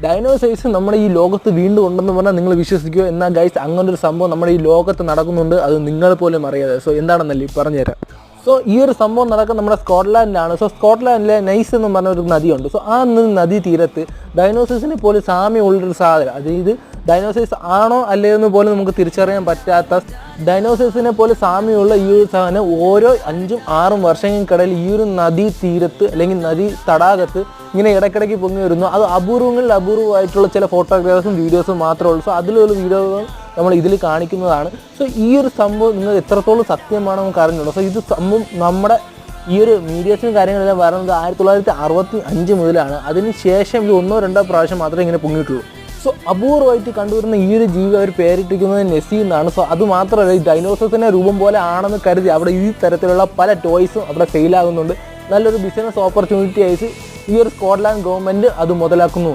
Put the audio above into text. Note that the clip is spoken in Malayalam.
ഡൈനോസേഴ്സ് നമ്മുടെ ഈ ലോകത്ത് വീണ്ടും ഉണ്ടെന്ന് പറഞ്ഞാൽ നിങ്ങൾ വിശ്വസിക്കുമോ? എന്നാൽ ഗൈസ് അങ്ങനൊരു സംഭവം നമ്മുടെ ഈ ലോകത്ത് നടക്കുന്നുണ്ട്, അത് നിങ്ങൾ പോലും അറിയാതെ. സോ എന്താണെന്നല്ലേ പറഞ്ഞുതരാം. സോ ഈ ഒരു സംഭവം നടക്കുന്നത് നമ്മുടെ സ്കോട്ട്ലാൻഡിലാണ്. സോ സ്കോട്ട്ലാൻഡിലെ നൈസ് എന്ന് പറഞ്ഞ ഒരു നദിയുണ്ട്. സോ ആ നദീ തീരത്ത് ഡൈനോസേഴ്സിനെ പോലും സാമ്യമുള്ളൊരു സാധനം, അതായത് ഡൈനോസേഴ്സ് ആണോ അല്ലയോ എന്ന് പോലും നമുക്ക് തിരിച്ചറിയാൻ പറ്റാത്ത ഡൈനോസേഴ്സിനെ പോലെ സാമ്യമുള്ള ഈ ഒരു സാധനം ഓരോ 5-6 വർഷങ്ങൾക്കിടയിൽ ഈ ഒരു നദീ തീരത്ത് അല്ലെങ്കിൽ നദീ തടാകത്ത് ഇങ്ങനെ ഇടയ്ക്കിടയ്ക്ക് പൊങ്ങി വരുന്നു. അത് അപൂർവമായിട്ടുള്ള ചില ഫോട്ടോഗ്രാഫ്സും വീഡിയോസും മാത്രമേ ഉള്ളൂ. സോ അതിലുള്ള വീഡിയോകൾ നമ്മൾ ഇതിൽ കാണിക്കുന്നതാണ്. സോ ഈ ഒരു സംഭവം നിങ്ങൾ എത്രത്തോളം സത്യമാണോ നമുക്ക് അറിഞ്ഞുള്ളൂ. സോ ഇത് സംഭവം നമ്മുടെ ഈ ഒരു മീഡിയസും കാര്യങ്ങളെല്ലാം വരുന്നത് 1965 മുതലാണ്. അതിന് ശേഷം ഇത് 1-2 പ്രാവശ്യം മാത്രമേ ഇങ്ങനെ പൊങ്ങിയിട്ടുള്ളൂ. സോ അപൂർവമായിട്ട് കണ്ടുവരുന്ന ഈ ഒരു ജീവി അവർ പേരിട്ടിരിക്കുന്നത് നെസ്സി എന്നാണ്. സോ അത് മാത്രമല്ല, ഈ ഡൈനോസേഴ്സിൻ്റെ രൂപം പോലെ ആണെന്ന് കരുതി അവിടെ ഈ തരത്തിലുള്ള പല ടോയ്സും അവിടെ സെയിലാകുന്നുണ്ട്. നല്ലൊരു ബിസിനസ് ഓപ്പർച്യൂണിറ്റി ആയിട്ട് ഈ ഒരു സ്കോട്ട്ലാൻഡ് ഗവൺമെൻറ് അത് മുതലാക്കുന്നു.